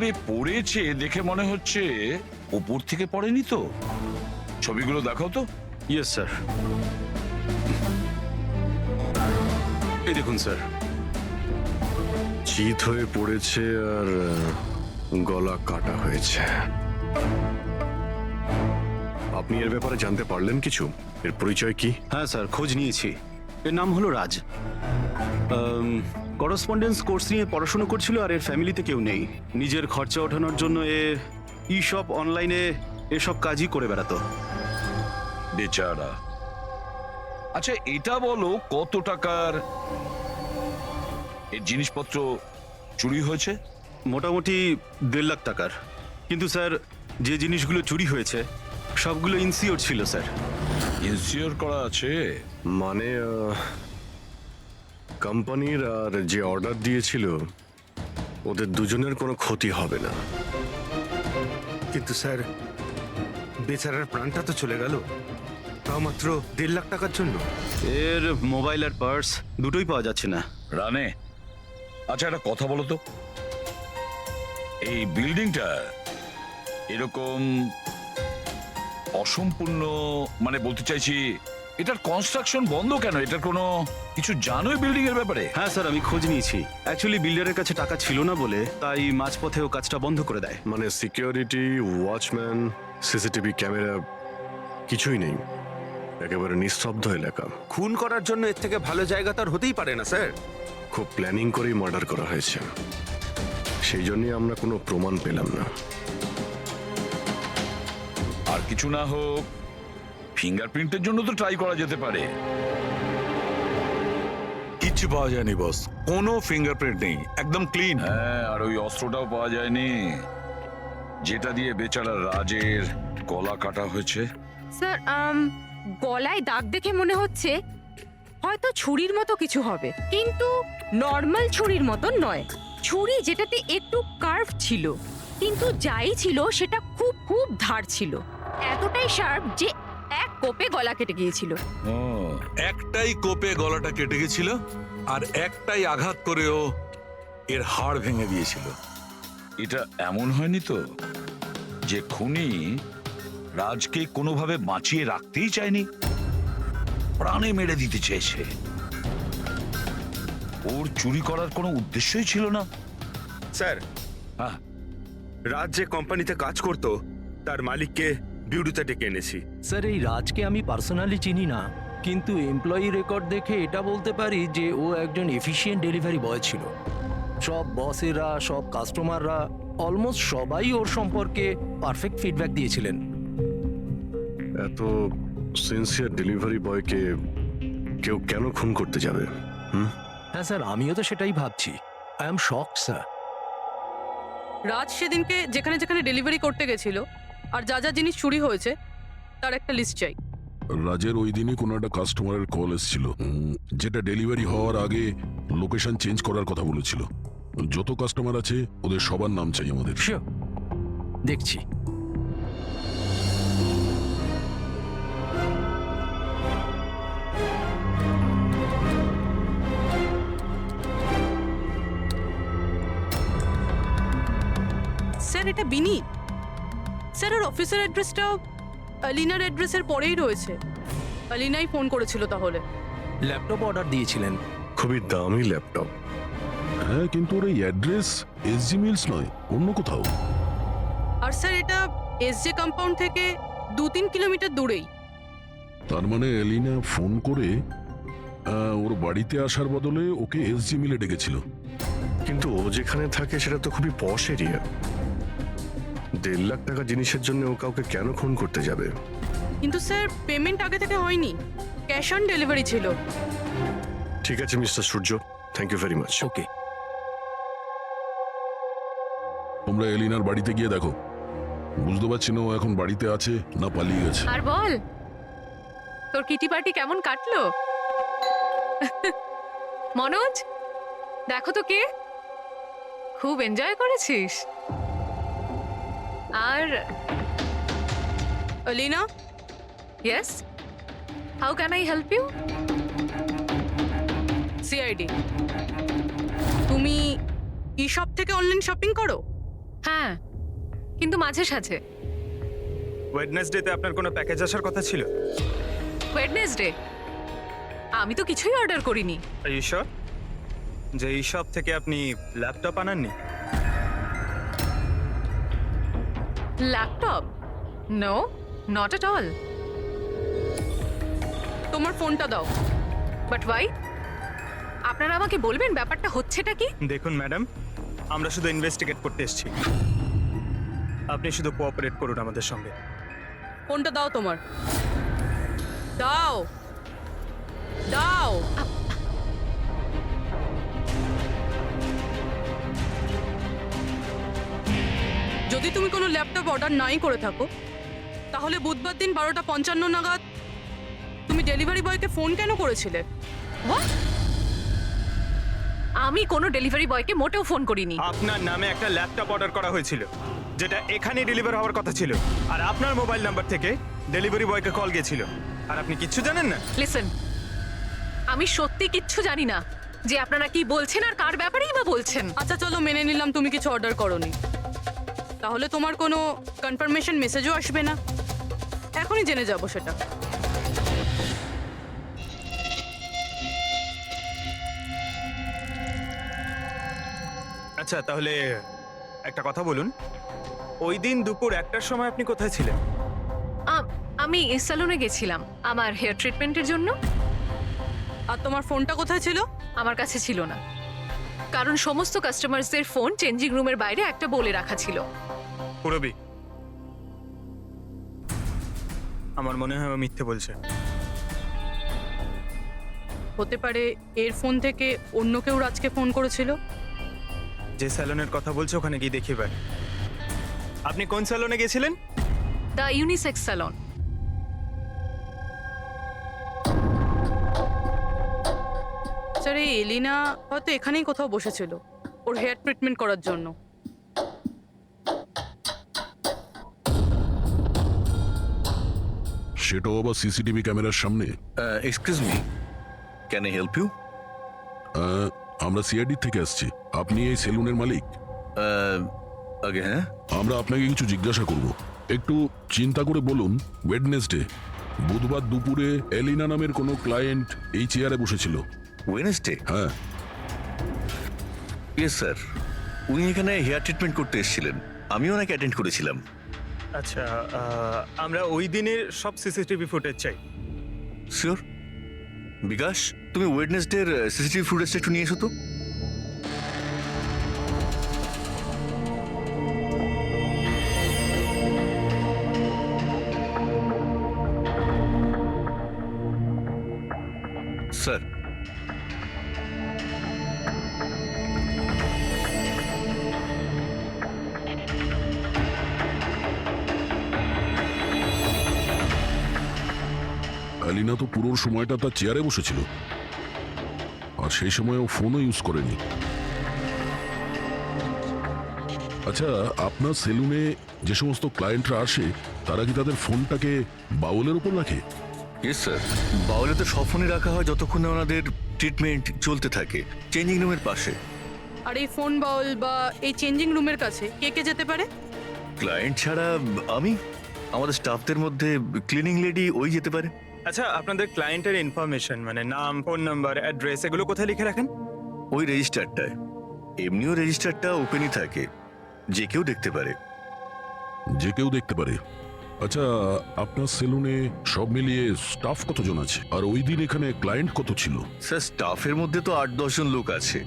ভাবে পড়েছে দেখে মনে হচ্ছে উপর থেকে পড়েনি তো। ছবিগুলো দেখাও তো। Yes sir. এই দেখুন স্যার। চিত হয়ে পড়েছে আর গলা কাটা হয়েছে। আপনি এর ব্যাপারে জানতে পারলেন কিছু? এর পরিচয় কি? হ্যাঁ স্যার, খোঁজ নিয়েছি। এর নাম হলো রাজ। করসপন্ডেন্স কোর্স নিয়ে পড়াশোনা করছিল আর এর ফ্যামিলিতে কেউ নেই। নিজের খরচা ওঠানোর জন্য ই শপ অনলাইনে এসব কাজই করে বেড়াতো। বেচারা। আচ্ছা এটা বলো কত টাকার এর জিনিসপত্র চুরি হয়েছে? মোটামুটি 1.5 লাখ টাকার। কিন্তু স্যার যে জিনিসগুলো চুরি হয়েছে সবগুলো ইনসিওর ছিল স্যার। ইনসিওর করা আছে? মানে কোম্পানির আর যে অর্ডার দিয়েছিল ওদের দুজনের কোনো ক্ষতি হবে না। কিন্তু স্যার বেচারার প্রাণটা তো চলে গেল, তাও মাত্র 1.5 লাখ টাকার জন্য। এর মোবাইল আর পার্স দুটোই পাওয়া যাচ্ছে না। রানে, আচ্ছা একটা কথা বলো তো, এই বিল্ডিংটা এরকম অসম্পূর্ণ, মানে বলতে চাইছি এটার কনস্ট্রাকশন বন্ধ কেন? এটার কোনো কিছু জানোই বিল্ডিং এর ব্যাপারে? হ্যাঁ স্যার, আমি খোঁজ নিয়েছি। অ্যাকচুয়ালি বিল্ডারের কাছে টাকা ছিল না বলে তাই মাঝপথে ও কাজটা বন্ধ করে দেয়। মানে সিকিউরিটি, ওয়াচম্যান, সিসিটিভি ক্যামেরা কিছুই নেই। একেবারে নিস্তব্ধ এলাকা। খুন করার জন্য এর থেকে ভালো জায়গা তো আর হতেই পারে না স্যার। খুব প্ল্যানিং করেই মার্ডার করা হয়েছে, সেই জন্যই আমরা কোনো প্রমাণ পেলাম না। আর কিছু না হোক ফিঙ্গারপ্রিন্টের জন্য তো ট্রাই করা যেতে পারে। কিচ্ছু পাওয়া যায়নি বস, কোনো ফিঙ্গারপ্রিন্ট নেই, একদম ক্লিন। হ্যাঁ, আর ওই অস্ত্রটাও পাওয়া যায়নি যেটা দিয়ে বেচারা রাজের গলা কাটা হয়েছে। স্যার গলায় দাগ দেখে মনে হচ্ছে হয়তো ছুরির মতো কিছু হবে, কিন্তু নর্মাল ছুরির মতো নয়। ছুরি যেটাতে একটু কার্ভ ছিল, কিন্তু যাই ছিল সেটা খুব খুব ধার ছিল, এতটাই শার্প যে এক কোপে গলা কেটে গিয়েছিল। ও, একটাই কোপে গলাটা কেটে গেছিল আর একটাই আঘাত করেও এর হাড় ভেঙে দিয়েছিল। এটা এমন হয়নি তো যে খুনি রাজকে কোনোভাবে বাঁচিয়ে রাখতেই চায়নি, প্রাণে মেরে দিতে চেয়েছে? ওর চুরি করার কোনো উদ্দেশ্যই ছিল না। স্যার, হ্যাঁ, রাজ যে কোম্পানিতে কাজ করত তার মালিককে বিউরুতে ডেকে এনেছি। স্যার এই রাজকে আমি পার্সোনালি চিনি না, কিন্তু এমপ্লয়ি রেকর্ড দেখে এটা বলতে পারি যে ও একজন এফিশিয়েন্ট ডেলিভারি বয় ছিল। সব বসেরা, সব কাস্টমাররা, অলমোস্ট সবাই ওর সম্পর্কে পারফেক্ট ফিডব্যাক দিয়েছিলেন। এত সিনসিয়ার ডেলিভারি বয়কে কেউ কেন খুন করতে যাবে? হ্যাঁ স্যার, আমিও তো সেটাই ভাবছি। I am shocked sir. Raj সেদিনকে যেখানে যেখানে ডেলিভারি করতে গেছিল আর যা যা জিনিস চুরি হয়েছে তার একটা লিস্ট চাই। রাজের ওই দিনই কোনো একটা কাস্টমারের কল এসেছিল, যেটা ডেলিভারি হওয়ার আগে লোকেশন চেঞ্জ করার কথা বলেছিল। যত কাস্টমার আছে ওদের সবার নাম চাই আমাদের। শিওর, দেখছি। স্যার এটা বিনি। স্যার ওর অফিসের অ্যাড্রেসটাও আলিনার অ্যাড্রেসের পরেই রয়েছে। আলিনাই ফোন করেছিল তাহলে। ল্যাপটপ অর্ডার দিয়েছিলেন। খুবই দামি ল্যাপটপ। হ্যাঁ, কিন্তু ওর এই অ্যাড্রেস এসজি মিলস নয়, অন্য কোথাও। আর স্যার এটা এসজে কম্পাউন্ড থেকে 2-3 কিলোমিটার দূরেই। তার মানে এলিনা ফোন করে ওর বাড়িতে আসার বদলে ওকে এসজি মিলে ডেকেছিল। কিন্তু ও যেখানে থাকে সেটা তো খুবই পশ এরিয়া। 1.5 লাখ টাকা জিনিসের জন্য ও কাউকে কেন খুন করতে যাবে? কিন্তু স্যার পেমেন্ট আগে থেকে হয়নি, ক্যাশ অন ডেলিভারি ছিল। ঠিক আছে mister Surya, thank you very much. Okay. তোমরা এলিনার বাড়িতে গিয়ে দেখো। বুঝতে পারছি না ও এখন বাড়িতে আছে না পালিয়ে গেছে। আর বল, তোর কিটি পার্টি কেমন কাটলো? মনোজ, দেখো তো কে, খুব এনজয় করেছিস? আর Alina, yes, how can I help you? CID. তুমি ই শপ থেকে অনলাইন শপিং করো? হ্যাঁ কিন্তু মাঝে সাঝে। ওয়েডনেসডেতে আপনার কোনো প্যাকেজ আসার কথা ছিল? ওয়েডনেসডে আমি তো কিছুই অর্ডার করিনি। ঈশ্বর, যে এই শপ থেকে আপনি ল্যাপটপ আনাননি? Laptop? No, not at all. তোমার ফোনটা দাও। But why? আপনারা আমাকে বলবেন ব্যাপারটা হচ্ছেটা কি? দেখুন ম্যাডাম, আমরা শুধু ইনভেস্টিগেট করতে এসেছি, আপনি শুধু কোঅপারেট করুন আমাদের সঙ্গে। ফোনটা দাও তোমার, দাও দাও। যদি তুমি কোনো ল্যাপটপ অর্ডার নাই করে থাকো, তাহলে বুধবার দিন 12:55 নাগাদ তুমি ডেলিভারি বয়কে ফোন কেন করেছিলে? What? আমি কোনো ডেলিভারি বয়কে মোটেও ফোন করিনি। আপনার নামে একটা ল্যাপটপ অর্ডার করা হয়েছিল, যেটা এখানে ডেলিভার হওয়ার কথা ছিল, আর আপনার মোবাইল নাম্বার থেকে ডেলিভারি বয়কে কল গিয়েছিল, আর আপনি কিচ্ছু জানেন না। লিসেন, আমি সত্যি কিচ্ছু জানি না যে আপনারা কি বলছেন আর কার ব্যাপারেই বা বলছেন। আচ্ছা চলো, মেনে নিলাম তুমি কিছু অর্ডার করোনি, তাহলে তোমার কোনো কনফার্মেশন মেসেজও আসবে না। এখনই জেনে যাবো সেটা। আচ্ছা তাহলে একটা কথা বলুন, ওই দিন দুপুর 1টার সময় আপনি কোথায় ছিলেন? আমি সেলুনে গেছিলাম আমার হেয়ার ট্রিটমেন্টের জন্য। আর তোমার ফোনটা কোথায় ছিল? আমার কাছে ছিল না, কারণ সমস্ত কাস্টমারসদের ফোন চেঞ্জিং রুমের বাইরে একটা বলে রাখা ছিল। পুরবি, আমার মনে হয় ও মিথ্যে বলছে। হতে পারে এর ফোন থেকে অন্য কেউ রাজকে ফোন করেছিল। যে স্যালনের কথা বলছে ওখানে গিয়ে দেখি ভাই। আপনি কোন স্যালনে গেছিলেন? The unisex salon. স্যার, এই এলিনা হয়তো এখানেই কোথাও বসেছিল ওর হেয়ার ট্রিটমেন্ট করার জন্য। সেটাও আবার সিসিটিভি ক্যামেরার সামনে। Excuse me, can I help you? আমরা সিআইডি থেকে আসছি। আপনি এই সেলুনের মালিক? আগে হ্যাঁ। আমরা আপনাকে কিছু জিজ্ঞাসা করব। একটু চিন্তা করে বলুন, ওয়েডনেসডে বুধবার দুপুরে এলিনা নামের কোনো ক্লায়েন্ট এই চেয়ারে বসেছিল? ওয়েডনেসডে? হ্যাঁ। ইয়েস স্যার, উনি এখানে হেয়ার ট্রিটমেন্ট করতে এসেছিলেন, আমি ওনাকে অ্যাটেন্ড করেছিলাম। আচ্ছা, আমরা ওই দিনের সব সিসিটিভি ফুটেজ চাই। শিওর। বিকাশ, তুমি ওয়েডনেসডের সিসিটিভি ফুটেজটা একটু নিয়ে এসো তো। স্যার, এলিনা তো পুরো সময়টা তার চেয়ারে বসেছিল, আর সেই সময় ও ফোনও ইউজ করেনি। আচ্ছা, আপনার সেলুনে যে সমস্ত ক্লায়েন্টরা আসে তারা কি তাদের ফোনটাকে বাউলের উপর রাখে? ইয়েস স্যার, বাউলে তো সব ফোনে রাখা হয় যতক্ষণ না ওনাদের ট্রিটমেন্ট চলতে থাকে, চেঞ্জিং রুমের পাশে। আর এই ফোন বাউল বা এই চেঞ্জিং রুমের কাছে কে কে যেতে পারে? ক্লায়েন্ট ছাড়া আমি, আমাদের স্টাফদের মধ্যে ক্লিনিং লেডি ওই যেতে পারে। আচ্ছা, আপনাদের ক্লায়েন্টের ইনফরমেশন মানে নাম, ফোন নাম্বার, অ্যাড্রেস এগুলো কোথায় লিখে রাখেন? ওই রেজিস্টারটায়। এমনিও রেজিস্টারটা ওপেনই থাকে, যে কেউ দেখতে পারে। যে কেউ দেখতে পারে? আচ্ছা, আপনার সেলুনে সব মিলিয়ে স্টাফ কতজন আছে, আর ওই দিন এখানে ক্লায়েন্ট কত ছিল? স্যার, স্টাফের মধ্যে তো 8-10 জন লোক আছে,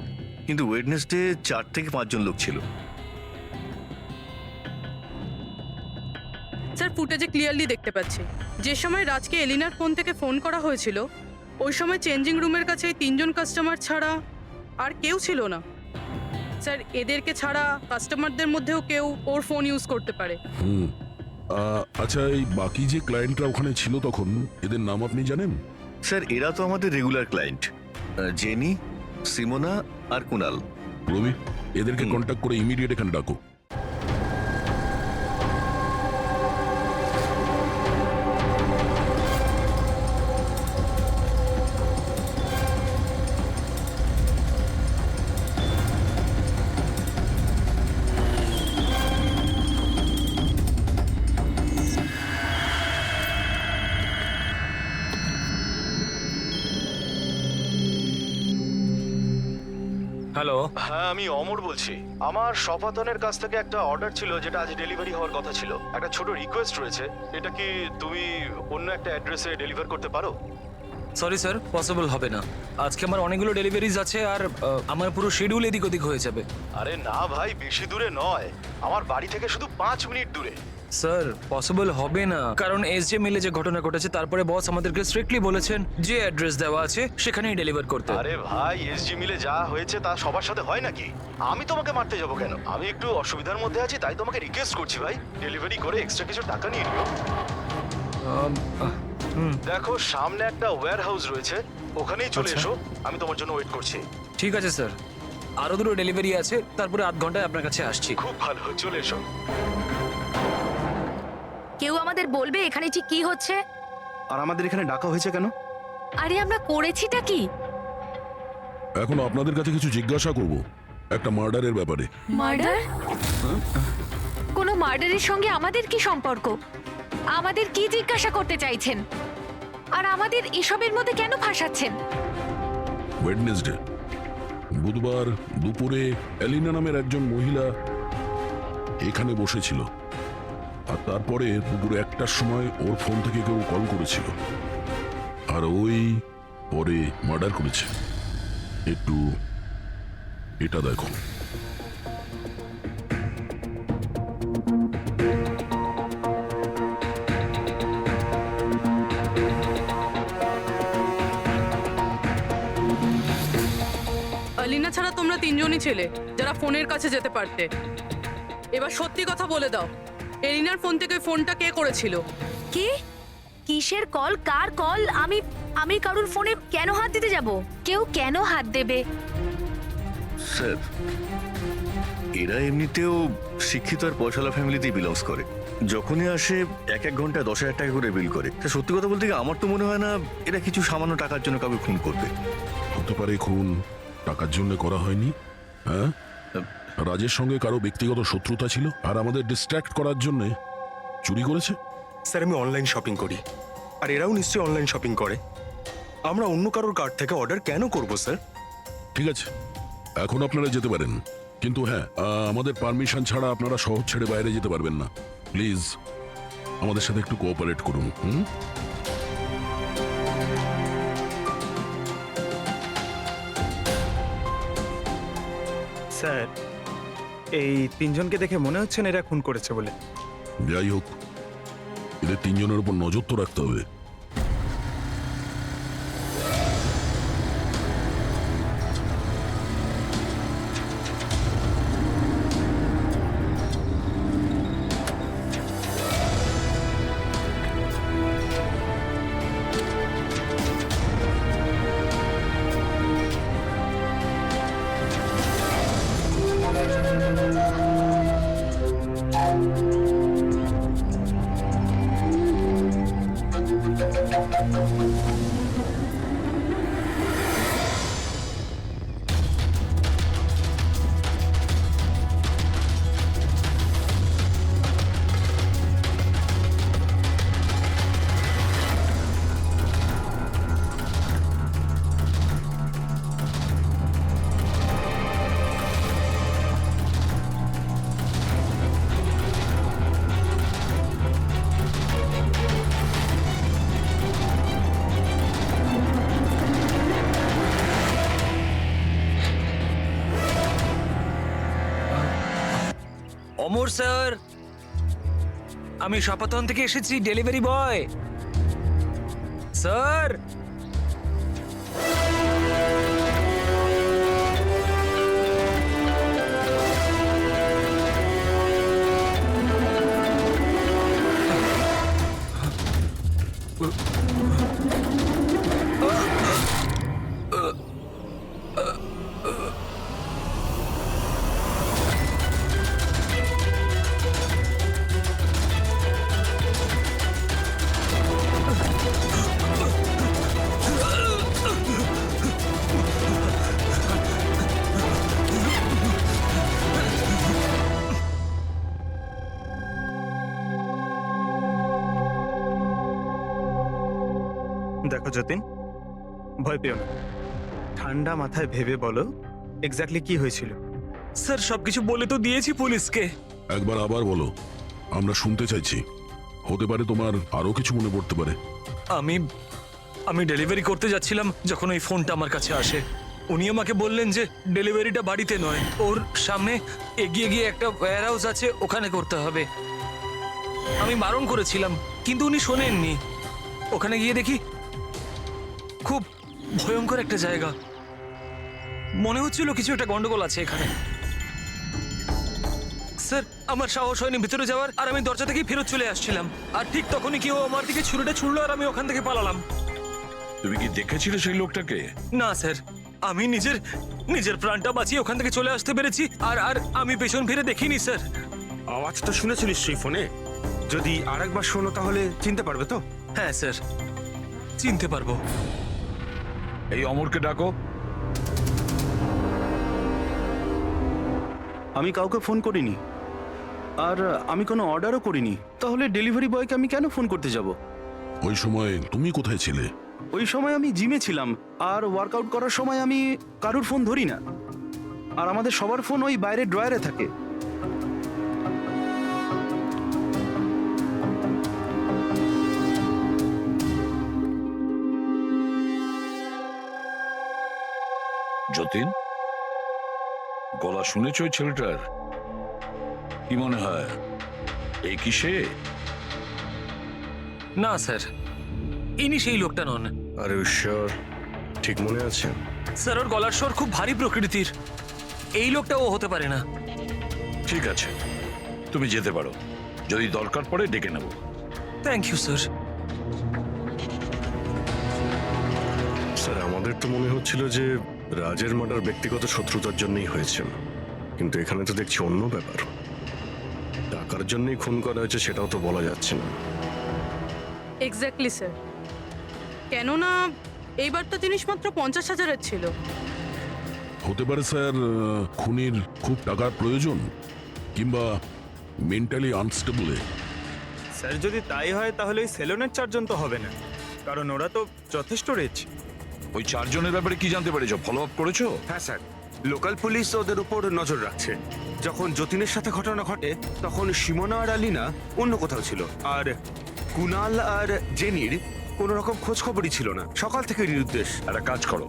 কিন্তু ওয়েডনেসডে 4 থেকে 5 জন লোক ছিল। স্যার, ফুটেজে ক্লিয়ারলি দেখতে পাচ্ছি যে সময় রাজকে এলিনার ফোন থেকে ফোন করা হয়েছিল ওই সময় চেঞ্জিং রুমের কাছে 3 জন কাস্টমার ছাড়া আর কেউ ছিল না। স্যার, এদেরকে ছাড়া কাস্টমারদের মধ্যেও কেউ ওর ফোন ইউজ করতে পারে। আচ্ছা, এই বাকি যে ক্লায়েন্টরা ওখানে ছিল তখন, এদের নাম আপনি জানেন? স্যার, এরা তো আমাদের রেগুলার ক্লায়েন্ট, জেনি, সিমোনা আর কুনাল। রবি, এদেরকে কন্ট্যাক্ট করে ইমিডিয়েট এখানে ডাকো। হ্যালো। হ্যাঁ, আমি অমর বলছি। আমার শপাতনের কাছ থেকে একটা অর্ডার ছিল যেটা আজ ডেলিভারি হওয়ার কথা ছিল। একটা ছোট রিকোয়েস্ট রয়েছে, এটা কি তুমি অন্য একটা অ্যাড্রেসে ডেলিভার করতে পারো? সরি স্যার, পসিবল হবে না। আজকে আমার অনেকগুলো ডেলিভারিজ আছে আর আমার পুরো শিডিউল এদিক ওদিক হয়ে যাবে। আরে না ভাই, বেশি দূরে নয়, আমার বাড়ি থেকে শুধু 5 মিনিট দূরে। স্যার পসিবল হবে না, কারণ এসজে মিলে যে ঘটনা ঘটেছে তারপরে বস আমাদেরকে স্ট্রিক্টলি বলেছেন যে অ্যাড্রেস দেওয়া আছে সেখানেই ডেলিভার করতে। আরে ভাই, এসজি মিলে যা হয়েছে তা সবার সাথে হয় নাকি? আমি তোমাকে মারতে যাবো কেন? আমি একটু অসুবিধার মধ্যে আছি, তাই তোমাকে রিকোয়েস্ট করছি ভাই, ডেলিভারি করে এক্সট্রা কিছু টাকা নিয়ে নিও। দেখো, সামনে একটা ওয়্যার হাউস রয়েছে, ওখানেই চলে এসো, আমি তোমার জন্য ওয়েট করছি। ঠিক আছে স্যার, আরো দুটো ডেলিভারি আছে, তারপরে আধ ঘন্টায় আপনার কাছে আসছি। খুব ভালো, চলে এসো। কেউ আমাদের বলবে এখানে ঠিক কি হচ্ছে? আর আমাদের এখানে ডাকা হয়েছে কেন? আরে আমরা করেছিটা কি? এখন আপনাদের কাছে কিছু জিজ্ঞাসা করব একটা মার্ডারের ব্যাপারে। মার্ডার? কোনো মার্ডারের সঙ্গে আমাদের কি সম্পর্ক? আমাদের কি জিজ্ঞাসা করতে চাইছেন? আর আমাদের এসবের মধ্যে কেন ফাঁসাচ্ছেন? ওয়েডনেসডে বুধবার দুপুরে এলিনা নামের একজন মহিলা এখানে বসেছিল, আর তারপরে দুপুর 1টার সময় ওর ফোন থেকে কেউ কল করেছিল, আর ওই পরে মার্ডার করেছে। একটু এটা দেখো। আলিনা ছাড়া তোমরা তিনজনই ছেলে যারা ফোনের কাছে যেতে পারতে। এবার সত্যি কথা বলে দাও, এলিনার ফোন থেকে ফোনটা কে করেছিল? কি? কিসের কল? কার কল? আমি কারুর ফোনে কেন হাত দিতে যাব? কেউ কেন হাত দেবে? স্যার, এরা এমনিতেও শিক্ষিত আর পয়সালা ফ্যামিলিতেই বিলংস করে। যখনই আসে 1 ঘন্টায় 10,000 টাকা করে বিল করে। তা সত্যি কথা বলতে কি, আমার তো মনে হয় না এরা কিছু সামান্য টাকার জন্য কাউকে খুন করবে। হতে পারে খুন টাকার জন্য করা হয়নি। হ্যাঁ, রাজের সঙ্গে কারো ব্যক্তিগত শত্রুতা ছিল আর আমাদের ডিস্ট্র্যাক্ট করার জন্য চুরি করেছে। স্যার, আমি অনলাইন শপিং করি, আর এরাও নিশ্চয়ই অনলাইন শপিং করে। আমরা অন্য কারোর কার্ড থেকে অর্ডার কেন করব স্যার? ঠিক আছে, এখন আপনারা যেতে পারেন, কিন্তু হ্যাঁ, আমাদের পারমিশন ছাড়া আপনারা শহর ছেড়ে বাইরে যেতে পারবেন না। প্লিজ আমাদের সাথে একটু কোঅপারেট করুন। স্যার, এই তিনজনকে দেখে মনে হচ্ছে না এরা খুন করেছে বলে। যাই হোক, এদের তিনজনের উপর নজর তো রাখতে হবে। অমর স্যার, আমি শপাতন থেকে এসেছি, ডেলিভারি বয় স্যার। দেখো যতীন, ভয় পেও না, ঠান্ডা মাথায় ভেবে বলো এক্স্যাক্টলি কি হয়েছিল। স্যার সবকিছু বলে তো দিয়েছি পুলিশকে। একবার আবার বলো, আমরা শুনতে চাইছি। হতে পারে তোমার আরো কিছু মনে পড়তে পারে। আমি আমি ডেলিভারি করতে যাচ্ছিলাম যখন ওই ফোনটা আমার কাছে আসে। উনি আমাকে বললেন যে ডেলিভারিটা বাড়িতে নয়, ওর সামনে এগিয়ে গিয়ে একটা ওয়্যার হাউস আছে, ওখানে করতে হবে। আমি বারণ করেছিলাম কিন্তু উনি শোনেননি। ওখানে গিয়ে দেখি খুব ভয়ঙ্কর একটা জায়গা। মনে হচ্ছিল কিছু একটা গন্ডগোল আছে এখানে। স্যার আমার সাহস হয়নি ভিতরে যাওয়ার, আর আমি দরজা থেকেই ফেরত চলে আসছিলাম। আর ঠিক তখনই কেউ আমার দিকে ছুরিটা ছুড়লো আর আমি ওখান থেকে পালালাম। তুমি কি দেখেছিলে সেই লোকটাকে? না স্যার, আমি নিজের প্রাণটা বাঁচিয়ে ওখান থেকে চলে আসতে পেরেছি। আর আর আমি পেছন ফিরে দেখিনি স্যার। আওয়াজ তো শুনেছো নিশ্চয়ই ফোনে। যদি আরেকবার শোনো তাহলে চিনতে পারবে তো? হ্যাঁ স্যার, চিনতে পারবো। এই অমরকে ডাকো। আমি কাউকে ফোন করিনি, আর আমি কোনো অর্ডারও করিনি। তাহলে ডেলিভারি বয়কে আমি কেন ফোন করতে যাব? ওই সময় তুমি কোথায় ছিলে? ওই সময় আমি জিমে ছিলাম, আর ওয়ার্কআউট করার সময় আমি কারুর ফোন ধরি না। আর আমাদের সবার ফোন ওই বাইরের ড্রয়ারে থাকে। যতীন, গলা শুনেছ ওই ছেলেটার? কি মনে হয় এই কি সে? না স্যার, ইনি সেই লোকটা নন। আরে ঈশ্বর, ঠিক মনে আছে? স্যার ওর গলার স্বর খুব ভারী প্রকৃতির। এই লোকটা ও হতে পারে না। ঠিক আছে, তুমি যেতে পারো। যদি দরকার পড়ে ডেকে নেব। Thank you sir. স্যার, আমাদের তো মনে হচ্ছিল যে রাজের মার্ডার ব্যক্তিগত শত্রুতার জন্যই হয়েছে, কিন্তু এখানে তো দেখছি অন্য ব্যাপার। টাকার জন্যই খুন করা হয়েছে সেটাও তো বলা যাচ্ছে না। Exactly sir. কেননা এইবারটা জিনিস মাত্র 50,000-এর ছিল। হতে পারে স্যার খুনির খুব টাকার প্রয়োজন, কিংবা মেন্টালি আনস্টেবল। স্যার যদি তাই হয় তাহলে ওই সেলুনের 4 জন তো হবে না, কারণ ওরা তো যথেষ্ট রিচ। ওই 4 জনের ব্যাপারে কি জানতে পেরেছো? ফলো আপ করেছো? হ্যাঁ স্যার, লোকাল পুলিশ ওদের উপর নজর রাখছে। যখন যতীনের সাথে ঘটনা ঘটে তখন সিমোনা আর আলিনা অন্য কোথাও ছিল, আর কুনাল আর জেনির কোনো রকম খোঁজ খবরই ছিল না। সকাল থেকে নিরুদ্দেশ। একটা কাজ করো,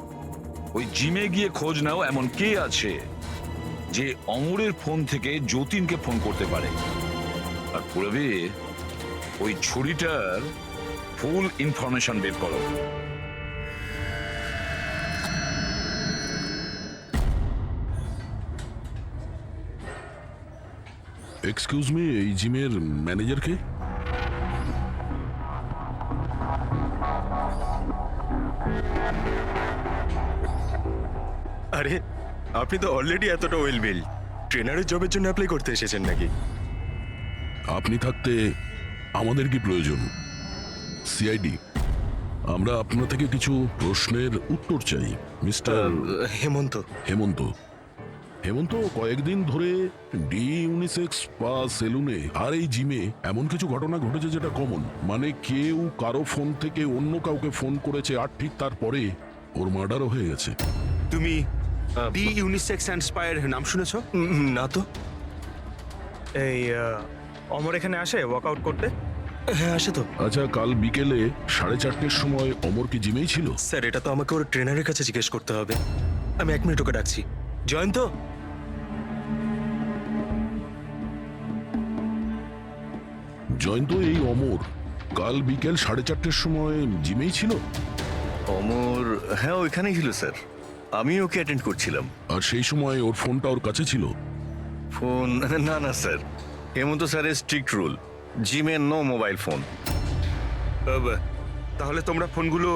ওই জিমে গিয়ে খোঁজ নাও এমন কে আছে যে অমরের ফোন থেকে যতীনকে ফোন করতে পারে। আর পুরবি ওই ছুরিটার ফুল ইনফরমেশন বের করো। এক্সকিউজ মি, এই জিমের ম্যানেজার কে? আরে আপনি তো অলরেডি এতটা ওয়েল বিল, ট্রেনারের জবের জন্য অ্যাপ্লাই করতে এসেছেন নাকি? আপনি থাকতে আমাদের কি প্রয়োজন? সিআইডি, আমরা আপনার থেকে কিছু প্রশ্নের উত্তর চাই মিস্টার হেমন্ত। হেমন্ত। হেমন্ত, কয়েকদিন ধরে ডি ইউনিসেক্স বা সেলুনে আর এই জিমে এমন কিছু ঘটনা ঘটেছে যেটা কমন, মানে কেউ কারো ফোন থেকে অন্য কাউকে ফোন করেছে আর ঠিক তারপরে ওর মার্ডারও হয়ে গেছে। তুমি ডি ইউনিসেক্স অ্যান্ড স্পায়ার নাম শুনেছো? না তো। এই অমর এখানে আসে ওয়ার্কআউট করতে? হ্যাঁ আসে তো। আচ্ছা, কাল বিকেলে 4:30-র সময় অমর কি জিমেই ছিল? স্যার এটা তো আমাকে ওর ট্রেনারের কাছে জিজ্ঞেস করতে হবে। আমি 1 মিনিট ওকে ডাকছি। জয়ন্ত, জয়ন্ত, এই অমর কাল বিকেল 4:30-র সময় জিমেই ছিল? অমর, হ্যাঁ ওইখানেই ছিল স্যার, আমি ওকে অ্যাটেন্ড করছিলাম। আর সেই সময় ওর ফোনটা ওর কাছে ছিল? ফোন? না না স্যার, হেমন্ত স্যারের স্ট্রিক্ট রুল, জিমে নো মোবাইল ফোন। তাহলে তোমরা ফোনগুলো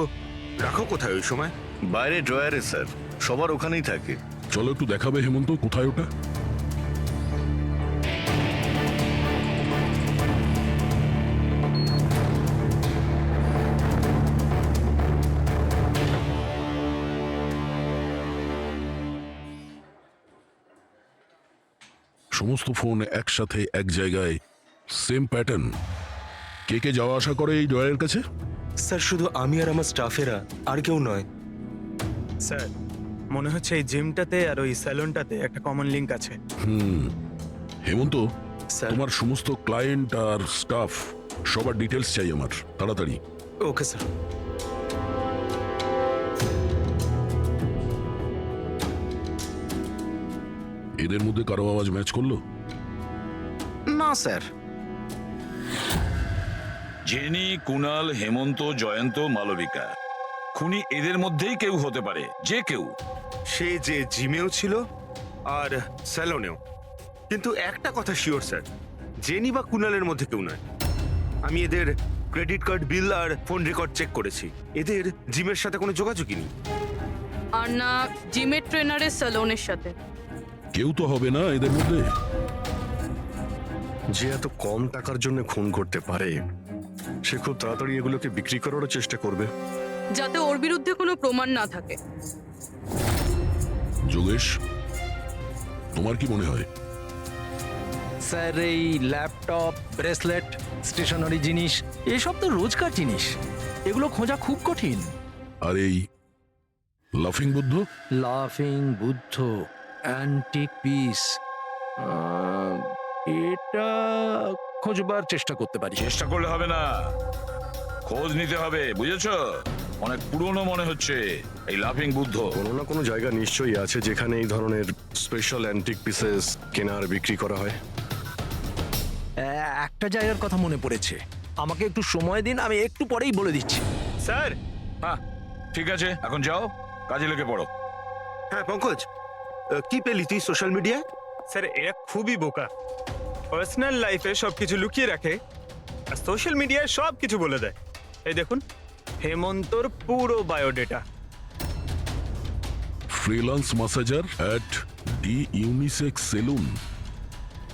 রাখো কোথায় ওই সময়? বাইরে ড্রয়ারে স্যার, সবার ওখানেই থাকে। চলো একটু দেখাবে হেমন্ত, কোথায় ওটা? সমস্ত ফোন একসাথে এক জায়গায়, সেম প্যাটার্ন। কে কে যাওয়া আসা করে এই ড্রয়ারের কাছে? স্যার শুধু আমি আর আমার স্টাফেরা, আর কেউ নয়। স্যার মনে হচ্ছে এই জিমটাতে আর ওই স্যালুনটাতে একটা কমন লিংক আছে। হেমন্ত, স্যার তোমার সমস্ত ক্লায়েন্ট আর স্টাফ সবার ডিটেলস চাই আমার, তাড়াতাড়ি। Okay sir. এদের মধ্যে কারো আওয়াজ ম্যাচ করলো? না স্যার। জেনি, কুনাল, হেমন্ত, জয়ন্ত, মালবিকা, খুনি এদের মধ্যেই কেউ হতে পারে, যে কেউ। সে যে জিমেও ছিল আর স্যালনেও। কিন্তু একটা কথা শিওর স্যার, জেনি বা কুনালের মধ্যে কেউ নয়। আমি এদের ক্রেডিট কার্ড, বিল আর ফোন রেকর্ড চেক করেছি। এদের জিমের সাথে কোনো যোগাযোগই নেই। আর না জিমের ট্রেনারের স্যালনের সাথে। কেউ তো হবে না এদের মধ্যে। যে এত কম টাকার জন্য খুন করতে পারে, সে খুব তাড়াতাড়ি এগুলোকে বিক্রি করারও চেষ্টা করবে। যাতে ওর বিরুদ্ধে কোনো প্রমাণ না থাকে। যোগেশ, তোমার কি মনে হয়? স্যার এই ল্যাপটপ, ব্রেসলেট, স্টেশনারি জিনিস এসব তো রোজকার জিনিস, এগুলো খোঁজা খুব কঠিন। আর এই লাফিং বুদ্ধ? লাফিং বুদ্ধ, অ্যান্টিক পিস, এটা খোঁজবার চেষ্টা করতে পারি। চেষ্টা করলে হবে না, খোঁজ নিতে হবে, বুঝেছো? অনেক পুরনো মনে হচ্ছে এই লাফিং বুদ্ধ। কোনো না কোনো জায়গা নিশ্চয়ই আছে যেখানে এই ধরনের স্পেশাল অ্যান্টিক পিসেস কেনা আর বিক্রি করা হয়। একটা জায়গার কথা মনে পড়েছে, আমাকে একটু সময় দিন, আমি একটু পরেই বলে দিচ্ছি। স্যার, হ্যাঁ ঠিক আছে, এখন যাও, কাজে লেগে পড়ো। হ্যাঁ পঙ্কজ, কি পেলি তুই সোশ্যাল মিডিয়ায়? স্যার এরা খুবই বোকা। পার্সোনাল লাইফে সবকিছু লুকিয়ে রাখে আর সোশ্যাল মিডিয়ায় সব কিছু বলে দেয়। এই দেখুন, হেমন্তর পুরো biodata. Freelance masseur at the unisex salon.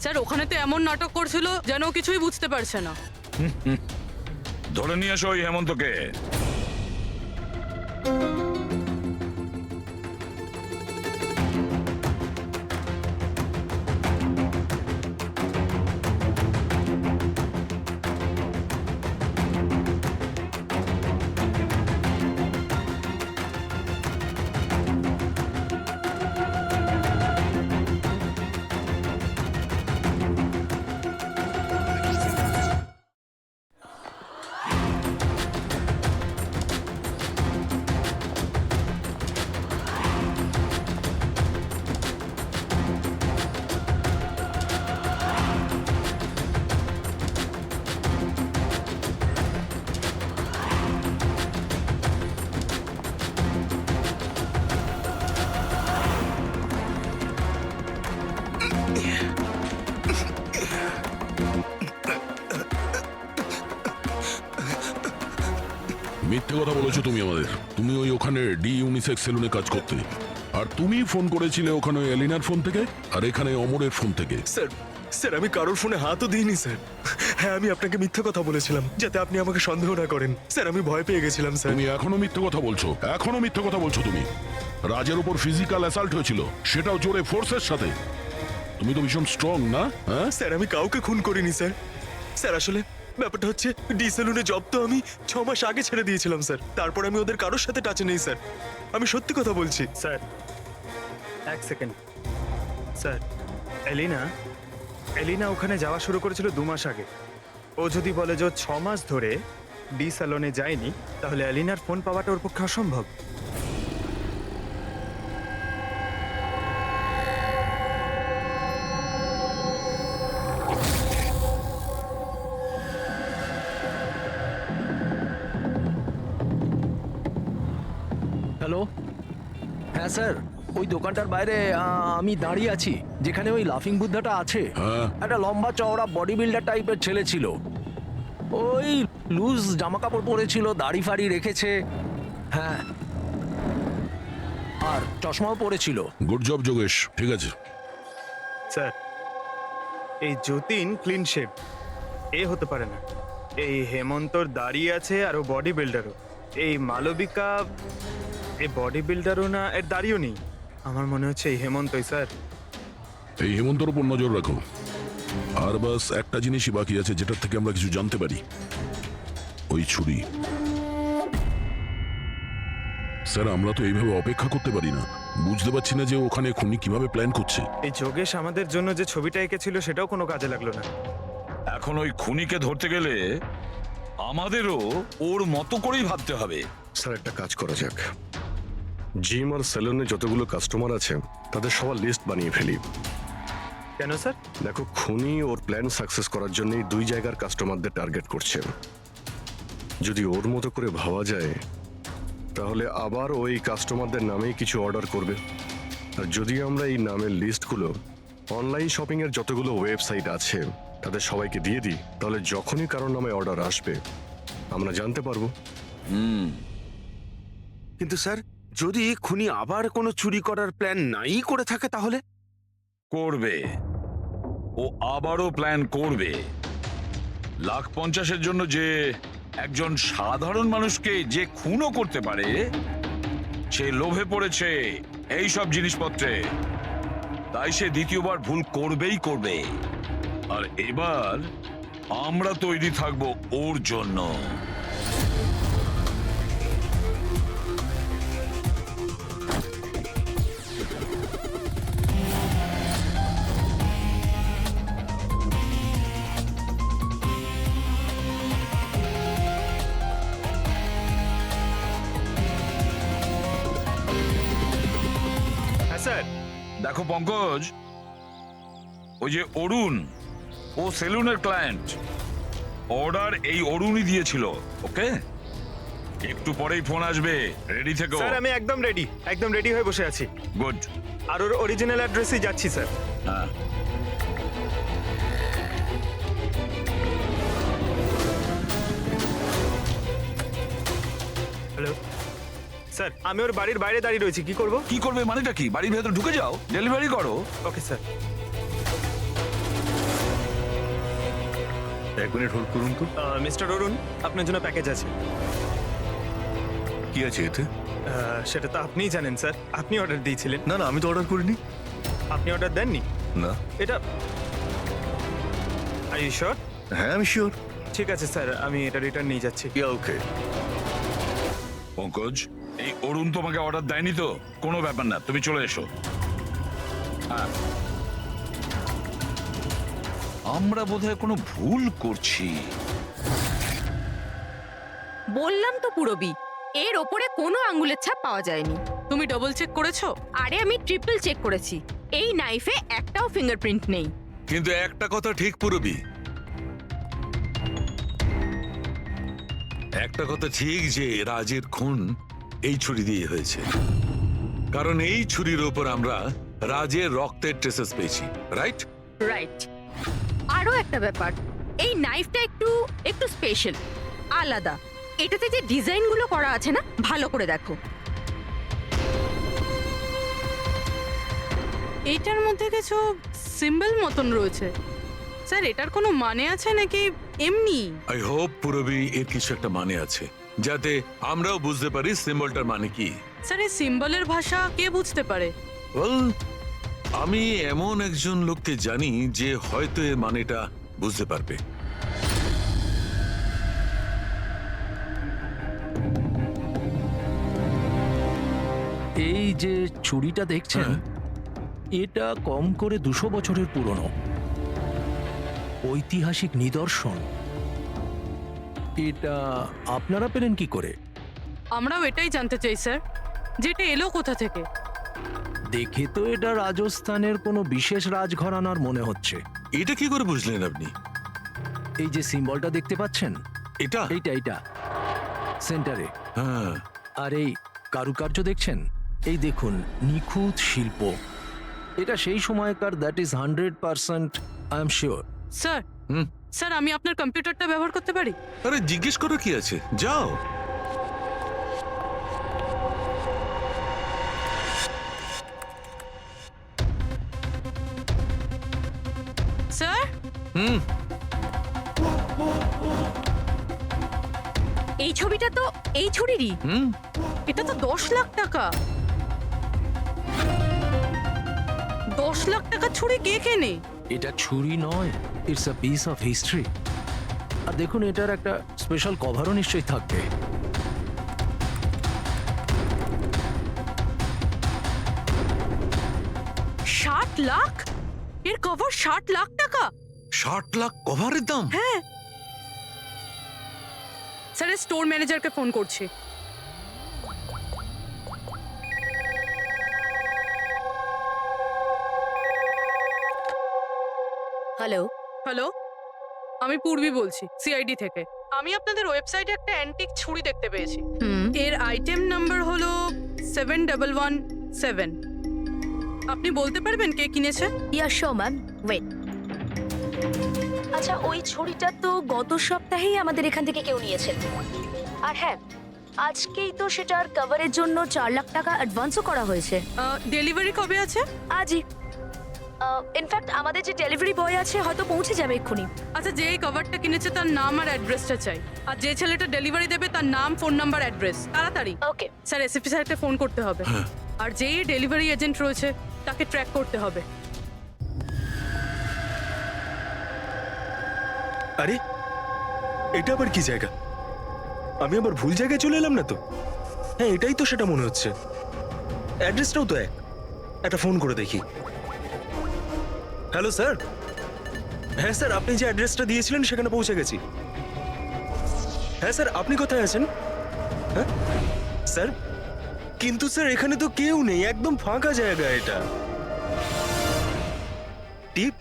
Sir ওখানে তো এমন নাটক করছিল যেন ও কিছুই বুঝতে পারছে না। ধরে নিয়ে এসো ওই হেমন্তকে। মিথ্যে কথা বলেছো তুমি আমাদের। তুমি ওই ওখানে ডি ইউনিসেক্স সেলুনে কাজ করতে, আর তুমি ফোন করেছিলে ওখানে ওই এলিনার ফোন থেকে আর এখানে অমরের ফোন থেকে। স্যার আমি কারোর ফোনে হাতও দিইনি স্যার। হ্যাঁ আমি আপনাকে মিথ্যে কথা বলেছিলাম যাতে আপনি আমাকে সন্দেহ না করেন। স্যার আমি ভয় পেয়ে গেছিলাম স্যার। তুমি এখনো মিথ্যে কথা বলছো, এখনো মিথ্যে কথা বলছো তুমি। রাজের উপর ফিজিক্যাল অ্যাসাল্ট হয়েছিল, সেটাও জোরে ফোর্সের সাথে। তুমি তো ভীষণ স্ট্রং না? হ্যাঁ স্যার আমি কাউকে খুন করিনি স্যার। স্যার আসলে ব্যাপারটা হচ্ছে ডি সেলুনে জব তো আমি 6 মাস আগে ছেড়ে দিয়েছিলাম স্যার। তারপর আমি ওদের কারোর সাথে টাচে নেই স্যার। আমি সত্যি কথা বলছি স্যার এক সেকেন্ড। স্যার এলিনা ওখানে যাওয়া শুরু করেছিল 2 মাস আগে। ও যদি বলে যে 6 মাস ধরে ডি স্যালনে যায়নি, তাহলে এলিনার ফোন পাওয়াটা ওর পক্ষে অসম্ভব। হ্যালো, হ্যাঁ স্যার, ওই দোকানটার বাইরে আমি দাঁড়িয়ে আছি, যেখানে ওই লাফিং বুদ্ধাটা আছে। হ্যাঁ। একটা লম্বা চওড়া বডি বিল্ডার টাইপের ছেলে ছিল, ওই লুজ জামা কাপড় পরেছিল, দাড়ি ফাড়ি রেখেছে, হ্যাঁ, আর চশমাও পরেছিল। গুড জব যোগেশ, ঠিক আছে। স্যার এই যতীন ক্লিন শেভ, এ হতে পারে না। এই হেমন্তর দাঁড়িয়ে আছে আর ও বডি বিল্ডারও। এই মালবিকা এই বডি বিল্ডারও না, এর দাঁড়িয়েও নেই। আমার মনে হচ্ছে এই হেমন্তই স্যার। এই হেমন্তর উপর নজর রাখো। আর বাস একটা জিনিসই বাকি আছে যেটার থেকে আমরা কিছু জানতে পারি, ওই ছুরি। স্যার আমরা তো এইভাবে অপেক্ষা করতে পারি না। বুঝতে পারছি না যে ওখানে খুনি কিভাবে প্ল্যান করছে। এই যোগেশ আমাদের জন্য যে ছবিটা এঁকেছিল সেটাও কোনো কাজে লাগলো না। এখন ওই খুনিকে ধরতে গেলে আমাদেরও ওর মতো করেই ভাবতে হবে। স্যার একটা কাজ করা যাক, জিম আর সেলুনে যতগুলো কাস্টমার আছে তাদের সবার লিস্ট বানিয়ে ফেলি। কেন স্যার? দেখো, খুনি ওর প্ল্যান সাকসেস করার জন্যই 2 জায়গার কাস্টমারদের টার্গেট করছে। যদি ওর মতো করে ভাবা যায় তাহলে আবার ওই কাস্টমারদের নামেই কিছু অর্ডার করবে। আর যদি আমরা এই নামের লিস্টগুলো অনলাইন শপিং এর যতগুলো ওয়েবসাইট আছে তাদের সবাইকে দিয়ে দিই, তাহলে যখনই কারোর নামে অর্ডার আসবে আমরা জানতে পারবো। কিন্তু স্যার, যদি খুনি আবার কোনো চুরি করার প্ল্যান নাই করে থাকে তাহলে? করবে, ও আবারও প্ল্যান করবে। 1,50,000-এর জন্য যে একজন সাধারণ মানুষকে যে খুনও করতে পারে, সে লোভে পড়েছে এই সব জিনিসপত্রে, তাই সে দ্বিতীয়বার ভুল করবেই করবে। আর এবার আমরা তৈরি থাকবো ওর জন্য। হ্যাঁ স্যার। দেখো পঙ্কজ, ওই যে অরুণ, ও সেলুনের ক্লায়েন্ট, অর্ডার এই অরুণই দিয়েছিল। ওকে, একটু পরেই ফোন আসবে, রেডি থেকো। স্যার আমি একদম রেডি হয়ে বসে আছি। গুড। আর ওর অরিজিনাল অ্যাড্রেসেই যাচ্ছি স্যার। হ্যাঁ, হ্যালো স্যার, আমি ওর বাড়ির বাইরে দাঁড়িয়ে রয়েছি, কি করব? কি করবে মানেটা কি? বাড়ির ভেতর ঢুকে যাও, ডেলিভারি করো। Okay sir. 1 মিনিট হোল্ড করুন তো। মিস্টার অরুণ, আপনার জন্য প্যাকেজ আছে। কি আছে এতে? সেটা তো আপনিই জানেন স্যার, আপনি অর্ডার দিয়েছিলেন। না না, আমি তো অর্ডার করিনি। আপনি অর্ডার দেননি? না। এটা আর ইউ শিওর? হ্যাঁ আমি শিওর। ঠিক আছে স্যার, আমি এটা রিটার্ন নিয়ে যাচ্ছি। ওকে। পঙ্কজ, এই অরুণ তোমাকে অর্ডার দেয়নি তো? কোনো ব্যাপার না, তুমি চলে এসো। হ্যাঁ, আমরা বোধহয় কোনো ভুল করছি। বললাম তো পুরবি, এর ওপরে কোনো আঙ্গুলের ছাপ পাওয়া যায়নি। তুমি ডবল চেক করেছো? আরে আমি ট্রিপল চেক করেছি, এই নাইফে একটাও ফিঙ্গারপ্রিন্ট নেই। কিন্তু একটা কথা ঠিক পুরবি, একটা কথা ঠিক যে রাজের খুন এই ছুরি দিয়ে হয়েছে, কারণ এই ছুরির ওপর আমরা রাজের রক্তের ট্রেসেস পেয়েছি। রাইট? রাইট। আরো একটা ব্যাপার, এই নাইফটা একটু একটু স্পেশাল, আলাদা। এটাতে যে ডিজাইনগুলো করা আছে না, ভালো করে দেখো। এইটার মধ্যে কিছু সিম্বল মতন রয়েছে। স্যার, এটার কোনো মানে আছে নাকি এমনি? আই হোপ পুরবি এর কিছু একটা মানে আছে, যাতে আমরাও বুঝতে পারি সিম্বলটার মানে কি। স্যার, এই সিম্বলের ভাষা কে বুঝতে পারে? ওয়েল, আমি এমন একজন লোককে জানি যে হয়তো এর মানেটা বুঝতে পারবে। এই যে ছুরিটা দেখছেন, এটা কম করে 200 বছরের পুরনো, ঐতিহাসিক নিদর্শন। এটা আপনারা পেলেন কি করে? আমরাও এটাই জানতে চাই স্যার, যেটা এলো কোথা থেকে। দেখে তো এটা রাজস্থানের কোনো বিশেষ রাজঘরানার মনে হচ্ছে। এটা কি করে বুঝলেন আপনি? এই যে সিম্বলটা দেখতে পাচ্ছেন, এটা এইটা সেন্টারে। হ্যাঁ। আর এই কারুকার্য দেখছেন, এই দেখুন, নিখুঁত শিল্প। এটা সেই সময়কার, that is 100% I am sure. Sir, sir আমি আপনার কম্পিউটারটা ব্যবহার করতে পারি? আরে জিজ্ঞেস করো কি আছে, যাও। স্যার, এই ছবিটা তো এই ছুরিরই। এটা তো 10 লাখ টাকা। 10 লাখ টাকা ছুরি কে কেনে? এটা ছুরি নয়, it's a piece of history. আর দেখুন, এটার একটা স্পেশাল কভারও নিশ্চয়ই থাকবে। লাখ? এর কভার 60 লাখ টাকা? 60 লাখ কভারের দাম? হ্যাঁ স্যার, স্টোর ম্যানেজারকে ফোন করছি। হ্যালো, হ্যালো, আমি পূর্বী বলছি সিআইডি থেকে। আমি আপনাদের ওয়েবসাইটে একটা অ্যান্টিক ছুরি দেখতে পেয়েছি। এর আইটেম নাম্বার হলো 7117। আপনি বলতে পারবেন কে কিনেছে? ইয়া শো ম্যাম, ওয়েট। আচ্ছা, ওই ছুরিটা তো গত সপ্তাহেই আমাদের এখান থেকে কেউ নিয়েছেন। আর হ্যাঁ, আজকেই তো সেটার কভারের জন্য 4 লাখ টাকা অ্যাডভান্সও করা হয়েছে। ডেলিভারি কবে আছে? আজই। ইনফ্যাক্ট আমাদের যে ডেলিভারি বয় আছে হয়তো পৌঁছে যাবে এক্ষুনি। আচ্ছা, যে এই কভারটা কিনেছে তার নাম আর অ্যাড্রেসটা চাই। আর যে ছেলেটা ডেলিভারি দেবে তার নাম, ফোন নাম্বার, অ্যাড্রেস। তাড়াতাড়ি। ওকে স্যার, এসএসপি স্যারকে ফোন করতে হবে। আর যেই ডেলিভারি এজেন্ট রয়েছে তাকে ট্র্যাক করতে হবে। আরে এটা আবার কি জায়গা? আমি আবার ভুল জায়গায় চলে এলাম না তো? হ্যাঁ, এটাই তো সেটা মনে হচ্ছে। অ্যাড্রেসটাও তো একটা ফোন করে দেখি। Hello sir. হ্যাঁ স্যার, আপনি যে অ্যাড্রেসটা দিয়েছিলেন সেখানে পৌঁছে গেছি। হ্যাঁ স্যার, আপনি কোথায় আছেন? হ্যাঁ স্যার, কিন্তু স্যার এখানে তো কেউ নেই, একদম ফাঁকা জায়গা এটা। টিপ?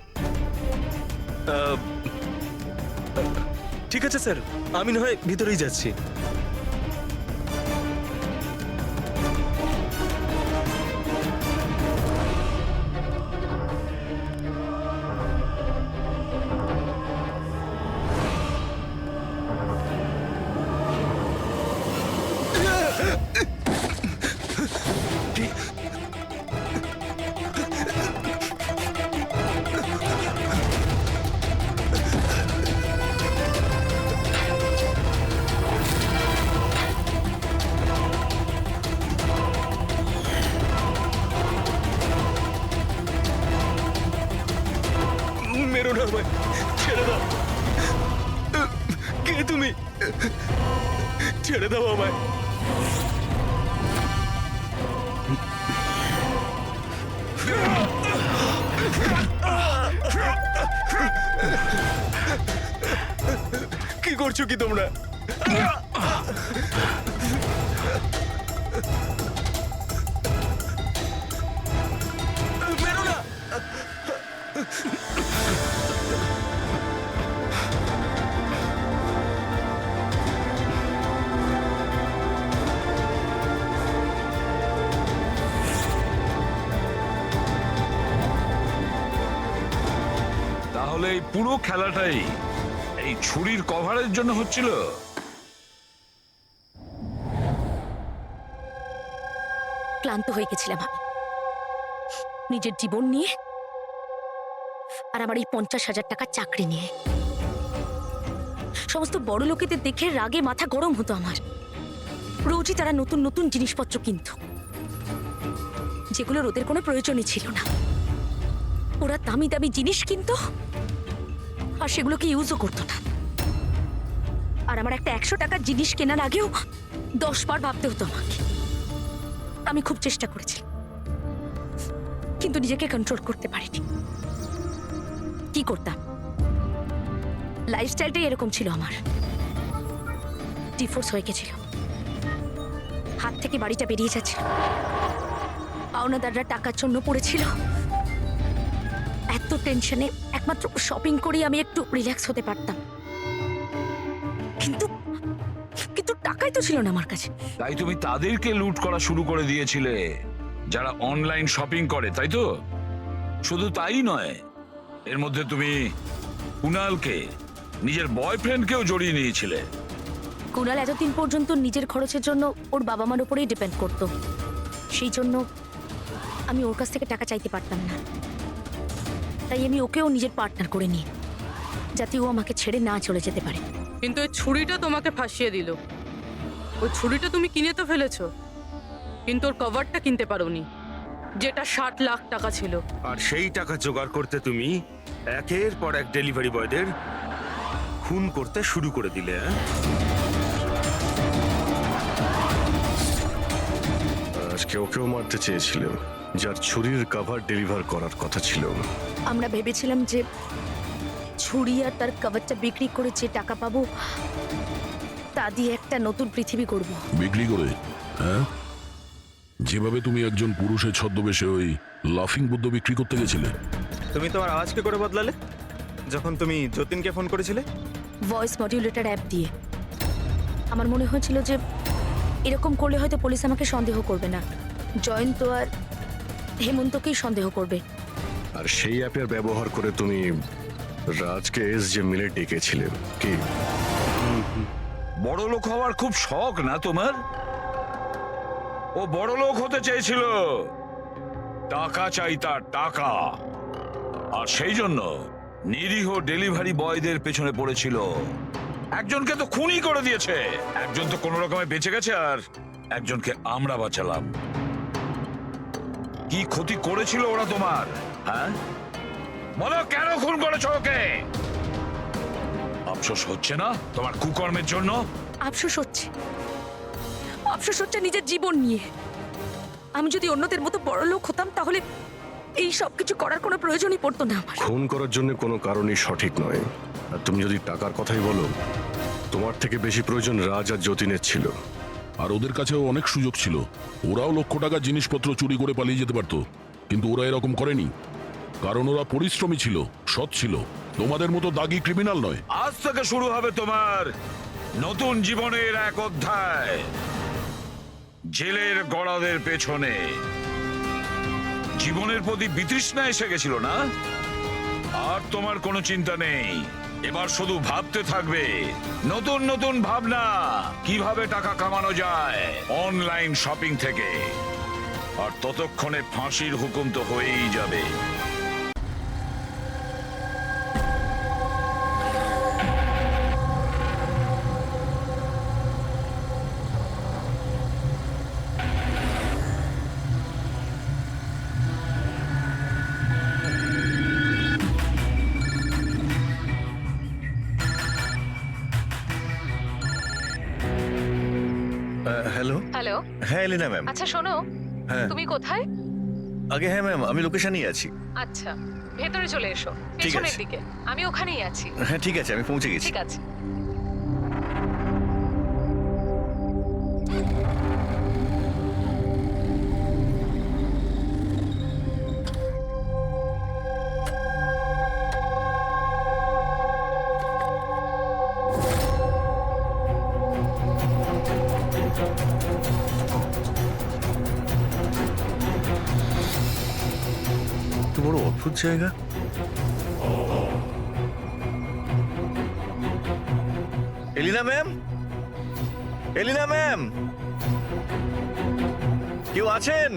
ঠিক আছে স্যার, আমি না হয় ভিতরেই যাচ্ছি। মেরো না আমায়, ছেড়ে দাও। কে তুমি? ছেড়ে দাও আমায়। কি করছো কি তোমরা? মেরো না। তাহলে এই পুরো খেলাটাই এই ছুরির কভারের জন্য হচ্ছিল? ক্লান্ত হয়ে গেছিলাম আমি নিজের জীবন নিয়ে আর আমার এই 50,000 টাকার চাকরি নিয়ে। সমস্ত বড় লোকেদের দেখে রাগে মাথা গরম হতো আমার। রোজই তারা নতুন নতুন জিনিসপত্র কিনত, যেগুলোর ওদের কোনো প্রয়োজনই ছিল না। ওরা দামি দামি জিনিস কিনতো আর সেগুলোকে ইউজও করতো না। আর আমার একটা 100 টাকার জিনিস কেনার আগেও 10 বার ভাবতে হতো আমাকে। আমি খুব চেষ্টা করেছি, কিন্তু নিজেকে কন্ট্রোল করতে পারিনি। কি করতাম? লাইফস্টাইলটাই এরকম ছিল আমার। ডিভোর্স হয়ে গেছিল, হাত থেকে বাড়িটা বেরিয়ে যাচ্ছিল, পাওনাদাররা টাকার জন্য পড়েছিল। এত টেনশনে একমাত্র শপিং করেই আমি একটু রিল্যাক্স হতে পারতাম, কিন্তু কিন্তু টাকাই তো ছিল না আমার কাছে। তাই তুমি তাদেরকে লুট করা শুরু করে দিয়েছিলে যারা অনলাইন শপিং করে, তাই তো? শুধু তাই নয়, এর মধ্যে তুমি কুনালকে, নিজের বয়ফ্রেন্ডকেও জড়িয়ে নিয়েছিলে। কুনাল এতদিন পর্যন্ত নিজের খরচের জন্য ওর বাবা মার উপরেই ডিপেন্ড করত, সেই জন্য আমি ওর কাছ থেকে টাকা চাইতে পারতাম না। তাই আমি ওকেও নিজের পার্টনার করে নিই, যাতে ও আমাকে ছেড়ে না চলে যেতে পারে। কিন্তু ওই ছুরিটা তোমাকে ফাঁসিয়ে দিল। ওই ছুরিটা তুমি কিনে তো ফেলেছো, কিন্তু ওর কভারটা কিনতে পারোনি, যেটা 60 লাখ টাকা ছিল। আর সেই টাকা জোগাড় করতে তুমি একের পর এক ডেলিভারি বয়দের খুন করতে শুরু করে দিলে। আজকে ওকেও মারতে চেয়েছিল, যার ছুরির কভার ডেলিভার করার কথা ছিল। আমরা ভেবেছিলাম যে ছুরি আর তার কভারটা বিক্রি করে যে টাকা পাবো তা দিয়ে একটা নতুন পৃথিবী করব। বিক্রি করে? হ্যাঁ, যেভাবে তুমি একজন পুরুষের ছদ্মবেশে ওই লাফিং বুদ্ধ বিক্রি করতে গেছিলে। তুমি তোমার আওয়াজ কি করে বদলালে যখন তুমি যতীনকে ফোন করেছিলে? ভয়েস মডিউলেটর অ্যাপ দিয়ে। আমার মনে হয়েছিল যে এরকম করলে হয়তো পুলিশ আমাকে সন্দেহ করবে না, জয়ন্ত আর হেমন্তকেই সন্দেহ করবে। আর সেই অ্যাপের ব্যবহার করে তুমি রাজকে যে মিলে ডেকেছিলে কি? বড় লোক হওয়ার খুব শখ না তোমার? ও বড় লোক হতে চেয়েছিল, টাকা চাই তার, টাকা। আর সেই জন্য নিরীহ ডেলিভারি বয়দের পেছনে পড়েছিল। একজনকে তো খুনই করে দিয়েছে, একজন তো কোনো রকমে বেঁচে গেছে, আর একজনকে আমরা বাঁচালাম। কি ক্ষতি করেছিল ওরা তোমার? হ্যাঁ বলো, কেন খুন করেছো ওকে? আফসোস হচ্ছে না তোমার কুকর্মের জন্য? আফসোস হচ্ছে, আফসোস হচ্ছে নিজের জীবন নিয়ে। আমি যদি অন্যদের মতো বড় লোক হতাম তাহলে এই সব কিছু করার কোনো প্রয়োজনই পড়তো না আমার। খুন করার জন্য কোনো কারণই সঠিক নয়। আর তুমি যদি টাকার কথাই বলো, তোমার থেকে বেশি প্রয়োজন রাজ আর যতীনের ছিল। আর ওদের কাছেও অনেক সুযোগ ছিল, ওরাও লক্ষ টাকার জিনিসপত্র চুরি করে পালিয়ে যেতে পারতো, কিন্তু ওরা এরকম করেনি, কারণ ওরা পরিশ্রমী ছিল, সৎ ছিল, তোমাদের মতো দাগী ক্রিমিনাল নয়। আজ থেকে শুরু হবে তোমার নতুন জীবনের এক অধ্যায়, জেলের গড়াদের পেছনে। জীবনের প্রতি বিতৃষ্ণা এসে গেছিল না? আর তোমার কোনো চিন্তা নেই, এবার শুধু ভাবতে থাকবে নতুন নতুন ভাবনা, কিভাবে টাকা কামানো যায় অনলাইন শপিং থেকে। আর ততক্ষণে ফাঁসির হুকুম তো হয়েই যাবে। হ্যালো। হ্যালো, হ্যাঁ এলিনা ম্যাম। আচ্ছা শোনো, হ্যাঁ তুমি কোথায়? আগে হ্যাঁ ম্যাম, আমি লোকেশনেই আছি। আচ্ছা, ভেতরে চলে এসো, ঠিক পেছনের আছে। দিকে। আমি ওখানেই আছি। হ্যাঁ ঠিক আছে, আমি পৌঁছে গেছি। ঠিক আছে। তো বড় অদ্ভুত জায়গা। এলিনা ম্যাম, এলিনা ম্যাম, কেউ আছেন?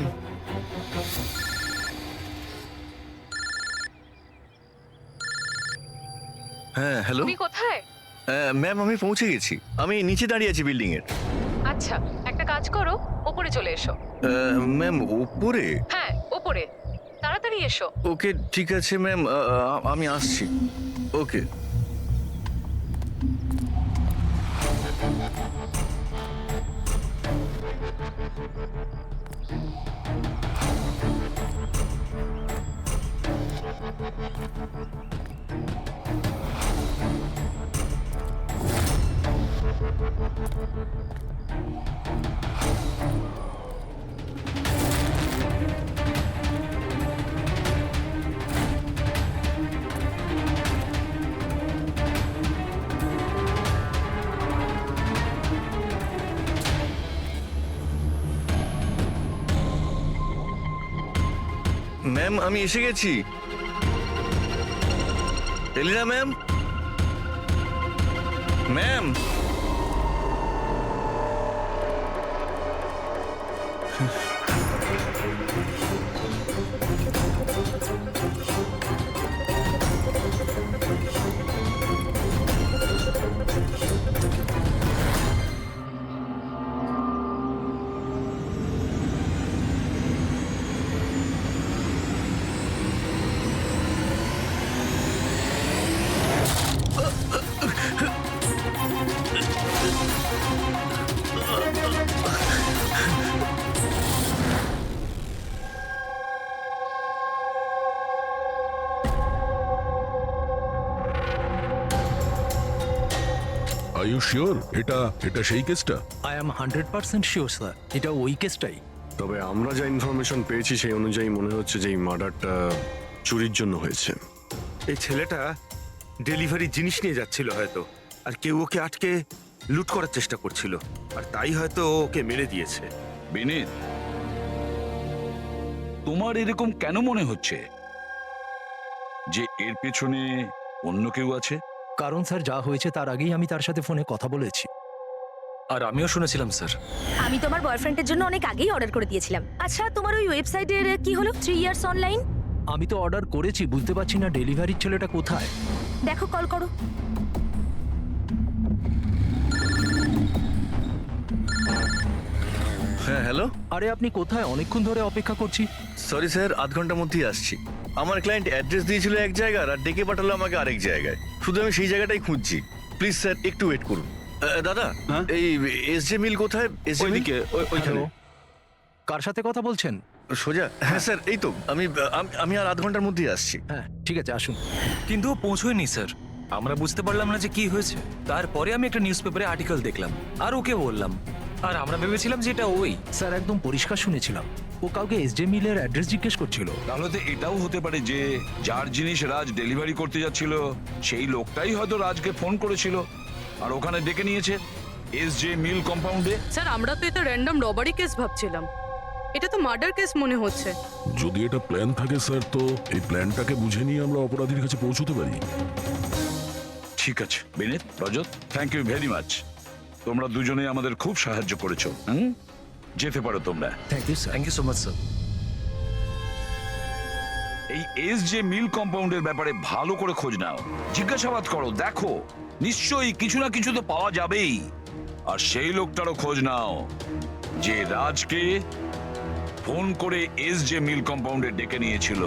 হ্যাঁ হ্যালো। তুমি কোথায়? ম্যাম আমি পৌঁছে গেছি, আমি নিচে দাঁড়িয়ে আছি বিল্ডিং এর। আচ্ছা, একটা কাজ করো, ওপরে চলে এসো। ম্যাম উপরে? হ্যাঁ, ওপরে তাড়াতাড়ি এসো। ওকে ঠিক আছে ম্যাম, আমি আসছি। ওকে। ম্যাম আমি এসে গেছি। Elina ma'am, ma'am. Are you sure এটা সেই কেসটা? আই এম 100% শিওর স্যার, এটা ওই কেসটাই। তবে আমরা যা ইনফরমেশন পেয়েছি সেই অনুযায়ী মনে হচ্ছে যে এই মার্ডারটা চুরির জন্য হয়েছে। এই ছেলেটা ডেলিভারি জিনিস নিয়ে যাচ্ছিল হয়তো, আর কেউ ওকে আটকে লুট করার চেষ্টা করছিল, আর তাই হয়তো ও ওকে মেরে দিয়েছে। বিনীত, তোমার এরকম কেন মনে হচ্ছে যে এর পেছনে অন্য কেউ আছে? কারণ স্যার যা হয়েছে তার আগেই আমি তার সাথে ফোনে কথা বলেছি। আর আমিও শুনেছিলাম স্যার। আমি তোমার বয়ফ্রেন্ডের জন্য অনেক আগেই অর্ডার করে দিয়েছিলাম। আচ্ছা, তোমার ওই ওয়েবসাইটের কি হলো? 3 ইয়ার্স অনলাইন? আমি তো অর্ডার করেছি, বুঝতে পারছি না ডেলিভারির ছেলেটা কোথায়। দেখো, কল করো। হ্যাঁ, হ্যালো। আরে আপনি কোথায়? অনেকক্ষণ ধরে অপেক্ষা করছি। সরি স্যার, আধ ঘন্টার মধ্যেই আসছি। আমার ক্লায়েন্ট অ্যাড্রেস দিয়েছিল এক জায়গায় আর ডেকে পাঠালো আমাকে আরেক জায়গায়। শুধু আমি সেই জায়গাটাই খুঁজছি। প্লিজ স্যার, একটু ওয়েট করুন। দাদা, হ্যাঁ? এই এসজে মিল কোথায়? এসজে মিল ওইখানে। কার সাথে কথা বলছেন? সোজা? হ্যাঁ স্যার, এই তো আমি আর আধ ঘন্টার মধ্যেই আসছি। হ্যাঁ ঠিক আছে, আসুন। কিন্তু ও পৌঁছয়নি স্যার, আমরা বুঝতে পারলাম না যে কি হয়েছে। তারপরে আমি একটা নিউজ পেপারে আর্টিকেল দেখলাম আর ওকে বললাম, আর আমরা ভেবেছিলাম যে এটা ওই। স্যার একদম পরিষ্কার শুনেছিলাম, ও কাউকে এসজে মিলের অ্যাড্রেস জিজ্ঞেস করছিল। তাহলে তো এটাও হতে পারে যে যার জিনিস রাজ ডেলিভারি করতে যাচ্ছিল সেই লোকটাই হয়তো রাজকে ফোন করেছিল আর ওখানে ডেকে নিয়েছে এসজে মিল কম্পাউন্ডে। স্যার, আমরা তো এটা র্যান্ডম রবারি কেস ভাবছিলাম, এটা তো মার্ডার কেস মনে হচ্ছে। যদি এটা প্ল্যান থাকে স্যার, তো এই প্ল্যানটাকে বুঝে নিয়ে আমরা অপরাধীর কাছে পৌঁছতে পারি। ঠিক আছে Vineet, Rajat, thank you very much. তোমরা দুজনে আমাদের খুব সাহায্য করেছো। যেতে পারো তোমরা। Thank you sir. Thank you so much sir. এই এসজে মিল কম্পাউন্ডের ব্যাপারে ভালো করে খোঁজ নাও, জিজ্ঞাসাবাদ করো, দেখো নিশ্চয়ই কিছু না কিছু তো পাওয়া যাবেই। আর সেই লোকটারও খোঁজ নাও যে রাজকে ফোন করে এসজে মিল কম্পাউন্ডে ডেকে নিয়েছিল।